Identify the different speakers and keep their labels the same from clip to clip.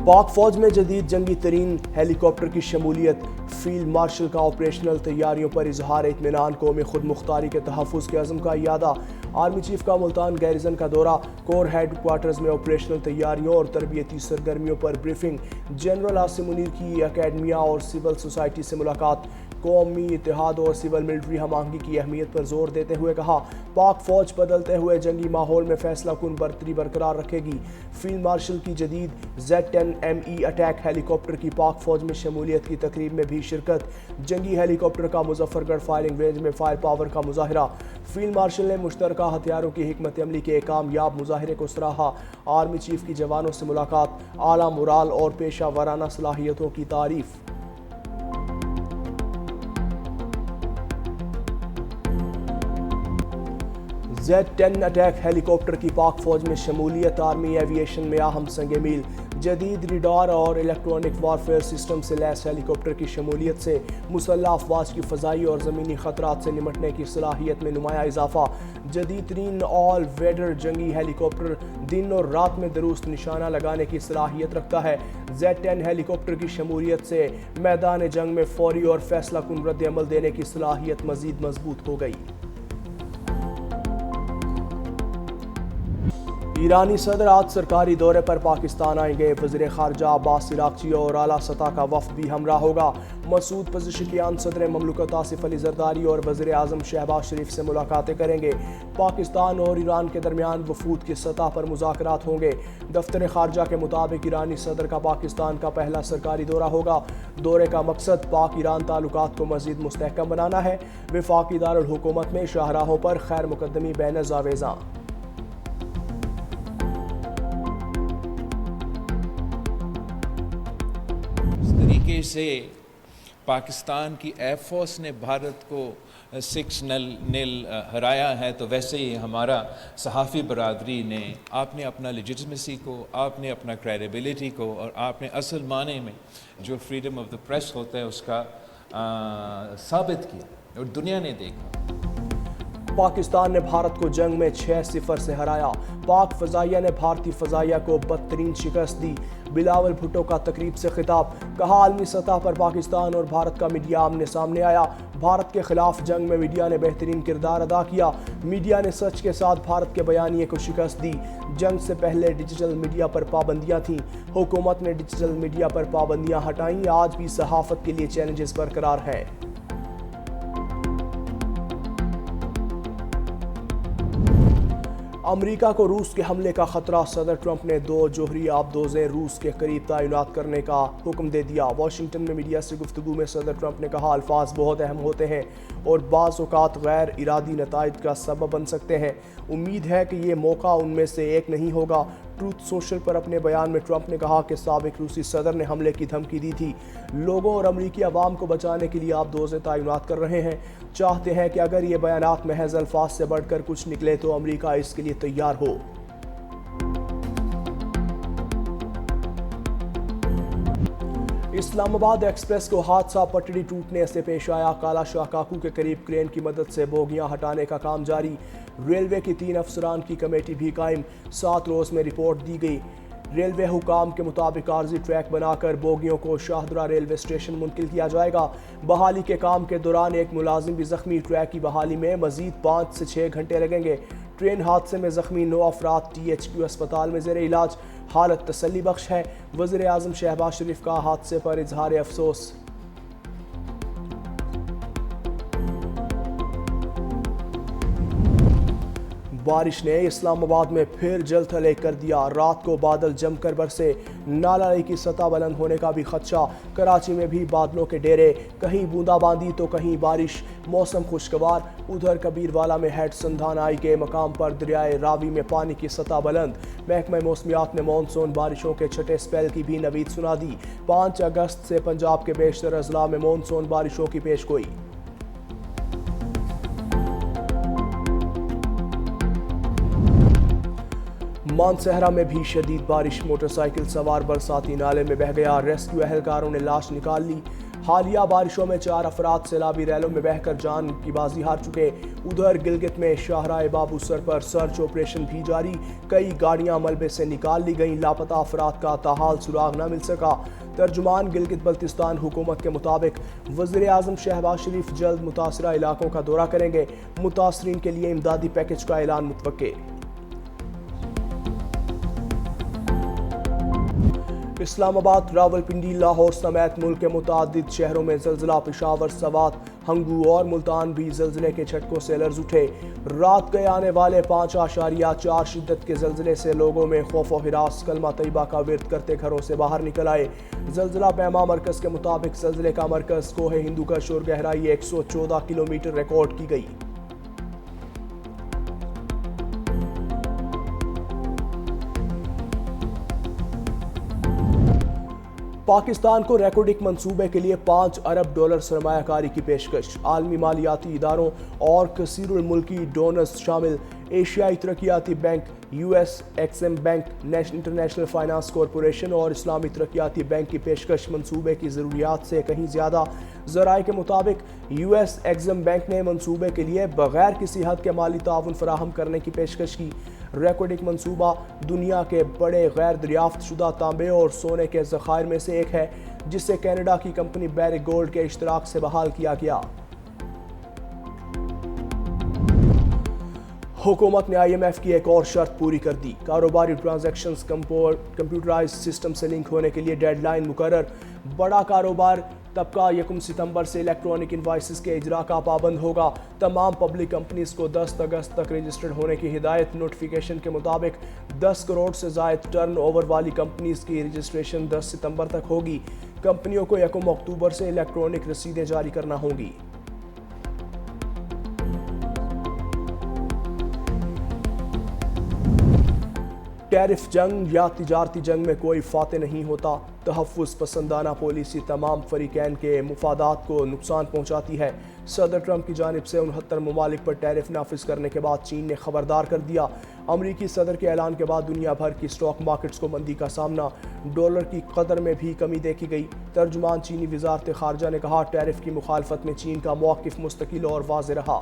Speaker 1: پاک فوج میں جدید جنگی ترین ہیلی کاپٹر کی شمولیت، فیلڈ مارشل کا آپریشنل تیاریوں پر اظہار اطمینان، قومی خود مختاری کے تحفظ کے عزم کا اعادہ، آرمی چیف کا ملتان گیریزن کا دورہ، کور ہیڈ کوارٹرز میں آپریشنل تیاریوں اور تربیتی سرگرمیوں پر بریفنگ، جنرل عاصم منیر کی اکیڈمیا اور سول سوسائٹی سے ملاقات، قومی اتحاد اور سول ملٹری ہم آہنگی کی اہمیت پر زور دیتے ہوئے کہا پاک فوج بدلتے ہوئے جنگی ماحول میں فیصلہ کن برتری برقرار رکھے گی، فیلڈ مارشل کی جدید Z-10ME اٹیک ہیلی کاپٹر کی پاک فوج میں شمولیت کی تقریب میں بھی شرکت، جنگی ہیلی کاپٹر کا مظفر گڑھ فائرنگ رینج میں فائر پاور کا مظاہرہ، فیلڈ مارشل نے مشترکہ ہتھیاروں کی حکمت عملی کے کامیاب مظاہرے کو سراہا، آرمی چیف کی جوانوں سے ملاقات، اعلیٰ مورال اور پیشہ ورانہ صلاحیتوں کی تعریف۔ Z-10 اٹیک ہیلی کاپٹر کی پاک فوج میں شمولیت، آرمی ایویشن میں اہم سنگ میل، جدید ریڈار اور الیکٹرونک وارفیئر سسٹم سے لیس ہیلی کاپٹر کی شمولیت سے مسلح افواج کی فضائی اور زمینی خطرات سے نمٹنے کی صلاحیت میں نمایاں اضافہ، جدید ترین آل ویڈر جنگی ہیلی کاپٹر دن اور رات میں درست نشانہ لگانے کی صلاحیت رکھتا ہے، Z-10 ہیلی کاپٹر کی شمولیت سے میدان جنگ میں فوری اور فیصلہ کن رد عمل دینے کی صلاحیت مزید مضبوط ہو گئی۔ ایرانی صدر آج سرکاری دورے پر پاکستان آئیں گے، وزیر خارجہ عباس عراقچی اور اعلیٰ سطح کا وفد بھی ہمراہ ہوگا، مسعود پزشکیان صدر مملکت آصف علی زرداری اور وزیر اعظم شہباز شریف سے ملاقاتیں کریں گے، پاکستان اور ایران کے درمیان وفود کی سطح پر مذاکرات ہوں گے، دفتر خارجہ کے مطابق ایرانی صدر کا پاکستان کا پہلا سرکاری دورہ ہوگا، دورے کا مقصد پاک ایران تعلقات کو مزید مستحکم بنانا ہے، وفاقی دارالحکومت میں شاہراہوں پر خیر مقدمی بے نظر آویزاں۔
Speaker 2: سے پاکستان کی ایئر فورس نے بھارت کو 6-0 ہرایا ہے، تو ویسے ہی ہمارا صحافی برادری نے آپ نے اپنا لیجٹمیسی کو، آپ نے اپنا کریڈیبلٹی کو، اور آپ نے اصل معنی میں جو فریڈم آف دا پریس ہوتا ہے اس کا ثابت کیا اور دنیا نے دیکھا۔
Speaker 1: پاکستان نے بھارت کو جنگ میں 6-0 سے ہرایا، پاک فضائیہ نے بھارتی فضائیہ کو بدترین شکست دی، بلاول بھٹو کا تقریب سے خطاب، کہا عالمی سطح پر پاکستان اور بھارت کا میڈیا آمنے سامنے آیا، بھارت کے خلاف جنگ میں میڈیا نے بہترین کردار ادا کیا، میڈیا نے سچ کے ساتھ بھارت کے بیانیے کو شکست دی، جنگ سے پہلے ڈیجیٹل میڈیا پر پابندیاں تھیں، حکومت نے ڈیجیٹل میڈیا پر پابندیاں ہٹائیں، آج بھی صحافت کے لیے چیلنجز برقرار ہیں۔ امریکہ کو روس کے حملے کا خطرہ، صدر ٹرمپ نے 2 جوہری آبدوزیں روس کے قریب تعینات کرنے کا حکم دے دیا، واشنگٹن میں میڈیا سے گفتگو میں صدر ٹرمپ نے کہا الفاظ بہت اہم ہوتے ہیں اور بعض اوقات غیر ارادی نتائج کا سبب بن سکتے ہیں، امید ہے کہ یہ موقع ان میں سے ایک نہیں ہوگا۔ ٹروتھ سوشل پر اپنے بیان میں ٹرمپ نے کہا کہ سابق روسی صدر نے حملے کی دھمکی دی تھی، لوگوں اور امریکی عوام کو بچانے کے لیے آبدوزیں تعینات کر رہے ہیں، چاہتے ہیں کہ اگر یہ بیانات محض الفاظ سے بڑھ کر کچھ نکلے تو امریکہ اس کے لیے تیار ہو۔ اسلام آباد ایکسپریس کو حادثہ پٹڑی ٹوٹنے سے پیش آیا، کالا شاہ کاکو کے قریب کرین کی مدد سے بوگیاں ہٹانے کا کام جاری، ریلوے کی 3 افسران کی کمیٹی بھی قائم، 7 روز میں رپورٹ دی گئی، ریلوے حکام کے مطابق عارضی ٹریک بنا کر بوگیوں کو شاہدرہ ریلوے اسٹیشن منتقل کیا جائے گا، بحالی کے کام کے دوران ایک ملازم بھی زخمی، ٹریک کی بحالی میں مزید 5 سے 6 گھنٹے لگیں گے، ٹرین حادثے میں زخمی 9 افراد THQ اسپتال میں زیر علاج، حالت تسلی بخش ہے، وزیر اعظم شہباز شریف کا حادثے پر اظہار افسوس۔ بارش نے اسلام آباد میں پھر جل تھلے کر دیا، رات کو بادل جم کر برسے، نالائی کی سطح بلند ہونے کا بھی خدشہ، کراچی میں بھی بادلوں کے ڈیرے، کہیں بوندا باندی تو کہیں بارش، موسم خوشگوار، ادھر کبیر والا میں ہیڈ سندھان آئی کے مقام پر دریائے راوی میں پانی کی سطح بلند، محکمہ موسمیات نے مانسون بارشوں کے چھٹے سپیل کی بھی نوید سنا دی، 5 اگست سے پنجاب کے بیشتر اضلاع میں مانسون بارشوں کی پیش گوئی۔ مانسہرہ میں بھی شدید بارش، موٹر سائیکل سوار برساتی نالے میں بہہ گیا، ریسکیو اہلکاروں نے لاش نکال لی، حالیہ بارشوں میں 4 افراد سیلابی ریلوں میں بہہ کر جان کی بازی ہار چکے۔ ادھر گلگت میں شاہراہ بابو سر پر سرچ آپریشن بھی جاری، کئی گاڑیاں ملبے سے نکال لی گئیں، لاپتہ افراد کا تاحال سراغ نہ مل سکا۔ ترجمان گلگت بلتستان حکومت کے مطابق وزیر اعظم شہباز شریف جلد متاثرہ علاقوں کا دورہ کریں گے، متاثرین کے لیے امدادی پیکج کا اعلان متوقع۔ اسلام آباد، راولپنڈی، لاہور سمیت ملک کے متعدد شہروں میں زلزلہ، پشاور، سوات، ہنگو اور ملتان بھی زلزلے کے جھٹکوں سے لرز اٹھے۔ رات کے آنے والے 5.4 شدت کے زلزلے سے لوگوں میں خوف و ہراس، کلمہ طیبہ کا ورد کرتے گھروں سے باہر نکل آئے۔ زلزلہ پیما مرکز کے مطابق زلزلے کا مرکز کوہ ہندوکش اور گہرائی 114 کلومیٹر ریکارڈ کی گئی۔ پاکستان کو ریکورڈک منصوبے کے لیے $5 ارب سرمایہ کاری کی پیشکش، عالمی مالیاتی اداروں اور کثیر الملکی ڈونرز شامل ایشیائی ترقیاتی bank, U S Exim bank, international finance corporation اور اسلامی ترقیاتی بینک کی پیشکش منصوبے کی ضروریات سے کہیں زیادہ۔ ذرائع کے مطابق یو ایس ایکسم بینک نے منصوبے کے لیے بغیر کسی حد کے مالی تعاون فراہم کرنے کی پیشکش کی۔ ریکارڈک منصوبہ دنیا کے بڑے غیر دریافت شدہ تانبے اور سونے کے ذخائر میں سے ایک ہے، جسے کینیڈا کی کمپنی بیرک گولڈ کے اشتراک سے بحال کیا گیا۔ حکومت نے آئی ایم ایف کی ایک اور شرط پوری کر دی، کاروباری ٹرانزیکشنز کمپیوٹرائز سسٹم سے لنک ہونے کے لیے ڈیڈ لائن مقرر۔ بڑا کاروبار طبقہ 1 ستمبر سے الیکٹرانک انوائسز کے اجراء کا پابند ہوگا۔ تمام پبلک کمپنیز کو 10 اگست تک رجسٹرڈ ہونے کی ہدایت۔ نوٹیفیکیشن کے مطابق 10 کروڑ سے زائد ٹرن اوور والی کمپنیز کی رجسٹریشن 10 ستمبر تک ہوگی۔ کمپنیوں کو 1 اکتوبر سے الیکٹرانک رسیدیں جاری کرنا ہوں گی۔ ٹیرف جنگ یا تجارتی جنگ میں کوئی فاتح نہیں ہوتا، تحفظ پسندانہ پالیسی تمام فریقین کے مفادات کو نقصان پہنچاتی ہے۔ صدر ٹرمپ کی جانب سے 69 ممالک پر ٹیرف نافذ کرنے کے بعد چین نے خبردار کر دیا۔ امریکی صدر کے اعلان کے بعد دنیا بھر کی اسٹاک مارکیٹس کو مندی کا سامنا، ڈالر کی قدر میں بھی کمی دیکھی گئی۔ ترجمان چینی وزارت خارجہ نے کہا، ٹیرف کی مخالفت میں چین کا موقف مستقل اور واضح رہا۔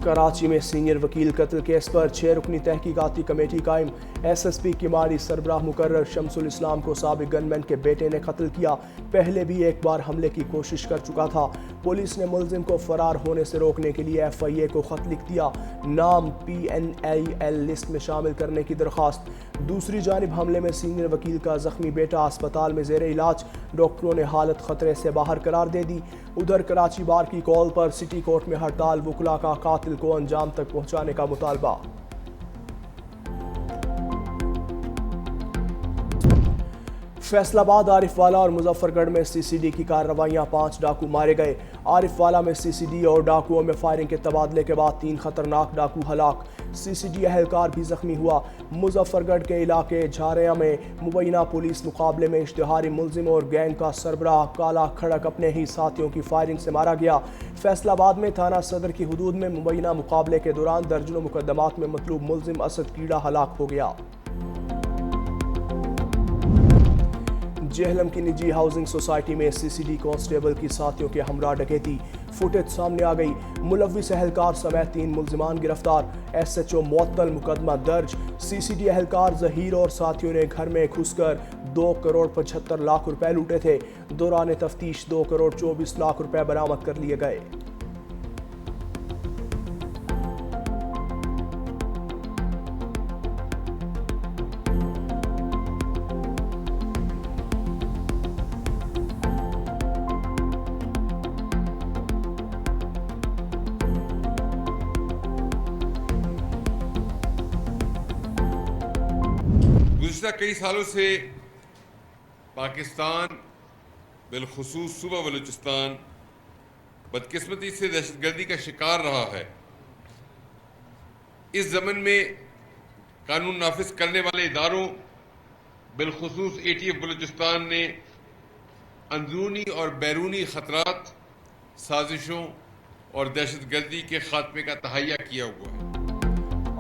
Speaker 1: کراچی میں سینئر وکیل قتل کیس پر 6 رکنی تحقیقاتی کمیٹی قائم۔ ایس ایس پی کماری سربراہ مقرر۔ شمس الاسلام کو سابق گن مین کے بیٹے نے قتل کیا، پہلے بھی ایک بار حملے کی کوشش کر چکا تھا۔ پولیس نے ملزم کو فرار ہونے سے روکنے کے لیے ایف آئی اے کو خط لکھ دیا، نام PNAL لسٹ میں شامل کرنے کی درخواست۔ دوسری جانب حملے میں سینئر وکیل کا زخمی بیٹا اسپتال میں زیر علاج، ڈاکٹروں نے حالت خطرے سے باہر قرار دے دی۔ ادھر کراچی بار کی کال پر سٹی کورٹ میں ہڑتال، وکلاء کا قاتل کو انجام تک پہنچانے کا مطالبہ۔ فیصل آباد، عارف والا اور مظفر گڑھ میں سی سی ڈی کی کارروائیاں، 5 ڈاکو مارے گئے۔ عارف والا میں سی سی ڈی اور ڈاکوؤں میں فائرنگ کے تبادلے کے بعد 3 خطرناک ڈاکو ہلاک، سی سی ڈی اہلکار بھی زخمی ہوا۔ مظفر گڑھ کے علاقے جھاریاں میں مبینہ پولیس مقابلے میں اشتہاری ملزم اور گینگ کا سربراہ کالا کھڑک اپنے ہی ساتھیوں کی فائرنگ سے مارا گیا۔ فیصل آباد میں تھانہ صدر کی حدود میں مبینہ مقابلے کے دوران درجنوں مقدمات میں مطلوب ملزم اسد کیڑا ہلاک ہو گیا۔ جہلم کی نجی ہاؤسنگ سوسائٹی میں سی سی ڈی کانسٹیبل کی ساتھیوں کے ہمراہ ڈکیتی، فوٹیج سامنے آ گئی۔ ملوث اہلکار سمیت 3 ملزمان گرفتار، ایس ایچ او معطل، مقدمہ درج۔ سی سی ڈی اہلکار ظہیر اور ساتھیوں نے گھر میں گھس کر 2 کروڑ 75 لاکھ روپے لوٹے تھے۔ دوران تفتیش 2 کروڑ 24 لاکھ روپے برآمد کر لیے گئے۔
Speaker 3: گزشتہ کئی سالوں سے پاکستان بالخصوص صوبہ بلوچستان بدقسمتی سے دہشت گردی کا شکار رہا ہے۔ اس ضمن میں قانون نافذ کرنے والے اداروں بالخصوص ATF بلوچستان نے اندرونی اور بیرونی خطرات، سازشوں اور دہشت گردی کے خاتمے کا تہیہ کیا ہوا ہے۔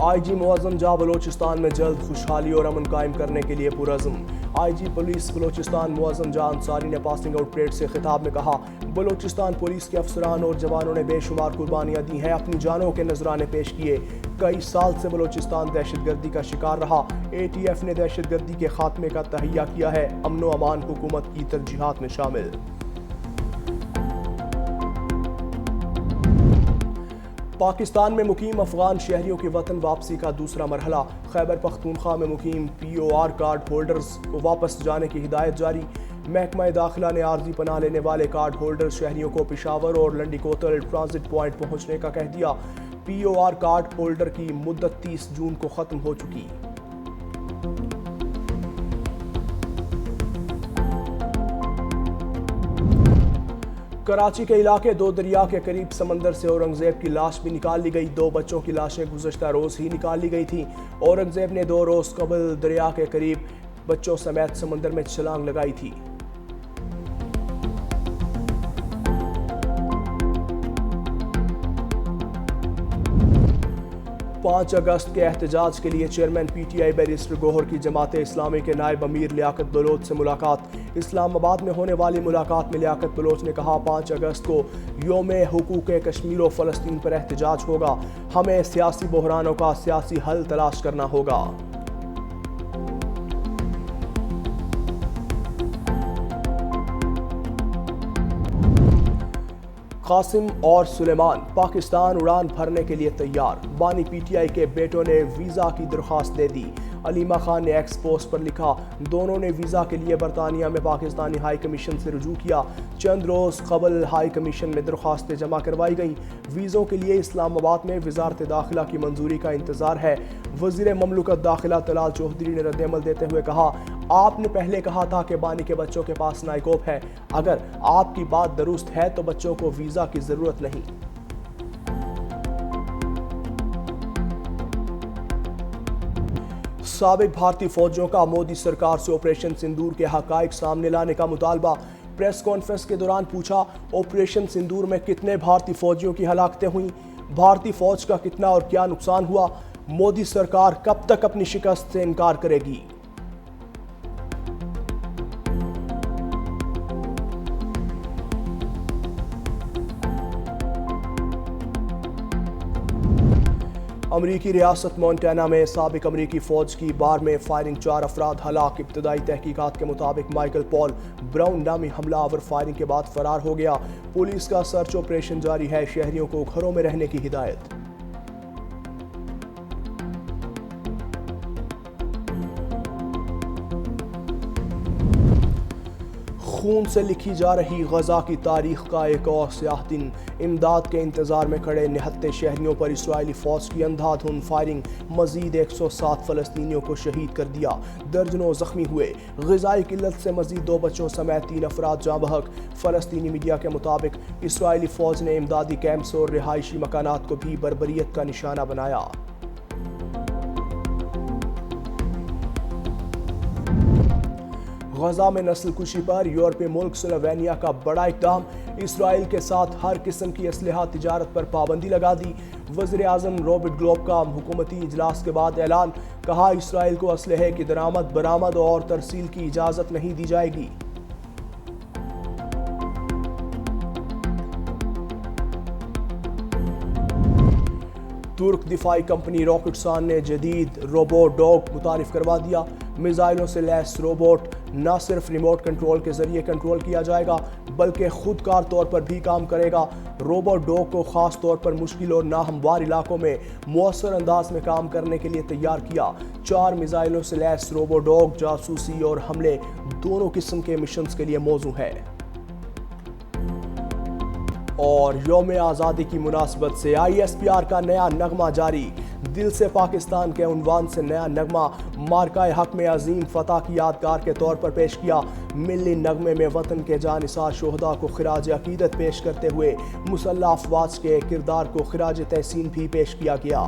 Speaker 1: آئی جی معظم جاں بلوچستان میں جلد خوشحالی اور امن قائم کرنے کے لیے پرعزم۔ آئی جی پولیس بلوچستان معظم جاں انصاری نے پاسنگ آؤٹ پریڈ سے خطاب میں کہا، بلوچستان پولیس کے افسران اور جوانوں نے بے شمار قربانیاں دی ہیں، اپنی جانوں کے نذرانے پیش کیے۔ کئی سال سے بلوچستان دہشت گردی کا شکار رہا، اے ٹی ایف نے دہشت گردی کے خاتمے کا تہیہ کیا ہے، امن و امان حکومت کی ترجیحات میں شامل۔ پاکستان میں مقیم افغان شہریوں کی وطن واپسی کا دوسرا مرحلہ، خیبر پختونخوا میں مقیم پی او آر کارڈ ہولڈرز کو واپس جانے کی ہدایت جاری۔ محکمہ داخلہ نے عارضی پناہ لینے والے کارڈ ہولڈر شہریوں کو پشاور اور لنڈی کوتل ٹرانزٹ پوائنٹ پہنچنے کا کہہ دیا۔ پی او آر کارڈ ہولڈر کی مدت 30 جون کو ختم ہو چکی۔ کراچی کے علاقے دو دریا کے قریب سمندر سے اورنگزیب کی لاش بھی نکال لی گئی۔ 2 بچوں کی لاشیں گزشتہ روز ہی نکال لی گئی تھیں۔ اورنگزیب نے 2 روز قبل دریا کے قریب بچوں سمیت سمندر میں چھلانگ لگائی تھی۔ 5 اگست کے احتجاج کے لیے chairman P T I barrister Gohar کی جماعت اسلامی کے نائب امیر لیاقت بلوچ سے ملاقات۔ اسلام آباد میں ہونے والی ملاقات میں لیاقت بلوچ نے کہا، 5 اگست کو یوم حقوق کشمیر و فلسطین پر احتجاج ہوگا، ہمیں سیاسی بحرانوں کا سیاسی حل تلاش کرنا ہوگا۔ قاسم اور سلیمان پاکستان اڑان بھرنے کے لیے تیار، بانی پی ٹی آئی کے بیٹوں نے ویزا کی درخواست دے دی۔ علیمہ خان نے ایکس پوسٹ پر لکھا، دونوں نے ویزا کے لیے برطانیہ میں پاکستانی ہائی کمیشن سے رجوع کیا۔ چند روز قبل ہائی کمیشن میں درخواستیں جمع کروائی گئیں۔ ویزوں کے لیے اسلام آباد میں وزارت داخلہ کی منظوری کا انتظار ہے۔ وزیر مملکت داخلہ طلال چودھری نے رد عمل دیتے ہوئے کہا، آپ نے پہلے کہا تھا کہ بانی کے بچوں کے پاس نائکوپ ہے، اگر آپ کی بات درست ہے تو بچوں کو ویزا کی ضرورت نہیں۔ سابق بھارتی فوجیوں کا مودی سرکار سے آپریشن سندور کے حقائق سامنے لانے کا مطالبہ۔ پریس کانفرنس کے دوران پوچھا، آپریشن سندور میں کتنے بھارتی فوجیوں کی ہلاکتیں ہوئیں، بھارتی فوج کا کتنا اور کیا نقصان ہوا، مودی سرکار کب تک اپنی شکست سے انکار کرے گی؟ امریکی ریاست مونٹانا میں سابق امریکی فوج کی بار میں فائرنگ، 4 افراد ہلاک۔ ابتدائی تحقیقات کے مطابق مائیکل پال براؤن نامی حملہ آور فائرنگ کے بعد فرار ہو گیا۔ پولیس کا سرچ آپریشن جاری ہے، شہریوں کو گھروں میں رہنے کی ہدایت۔ خون سے لکھی جا رہی غزہ کی تاریخ کا ایک اور سیاہ دن، امداد کے انتظار میں کھڑے نہتے شہریوں پر اسرائیلی فوج کی اندھا دھند فائرنگ، مزید 107 فلسطینیوں کو شہید کر دیا، درجنوں زخمی ہوئے۔ غذائی قلت سے مزید 2 بچوں سمیت 3 افراد جاں بحق۔ فلسطینی میڈیا کے مطابق اسرائیلی فوج نے امدادی کیمپس اور رہائشی مکانات کو بھی بربریت کا نشانہ بنایا۔ غزہ میں نسل کشی پر یورپی ملک سلووینیا کا بڑا اقدام، اسرائیل کے ساتھ ہر قسم کی اسلحہ تجارت پر پابندی لگا دی۔ وزیر اعظم روبرٹ گلوب کا حکومتی اجلاس کے بعد اعلان، کہا اسرائیل کو اسلحے کی درآمد، برآمد اور ترسیل کی اجازت نہیں دی جائے گی۔ ترک دفاعی کمپنی راکٹسان نے جدید روبو ڈاگ متعارف کروا دیا۔ میزائلوں سے لیس روبوٹ نہ صرف ریموٹ کنٹرول کے ذریعے کنٹرول کیا جائے گا بلکہ خود کار طور پر بھی کام کرے گا۔ روبو ڈاگ کو خاص طور پر مشکل اور ناہموار علاقوں میں مؤثر انداز میں کام کرنے کے لیے تیار کیا۔ 4 میزائلوں سے لیس روبو ڈاگ جاسوسی اور حملے دونوں قسم کے مشنز کے لیے موزوں ہے۔ اور یوم آزادی کی مناسبت سے آئی ایس پی آر کا نیا نغمہ جاری، دل سے پاکستان کے عنوان سے نیا نغمہ مارکہ حق میں عظیم فتح کی یادگار کے طور پر پیش کیا۔ ملی نغمے میں وطن کے جانثار شہداء کو خراج عقیدت پیش کرتے ہوئے مسلح افواج کے کردار کو خراج تحسین بھی پیش کیا گیا۔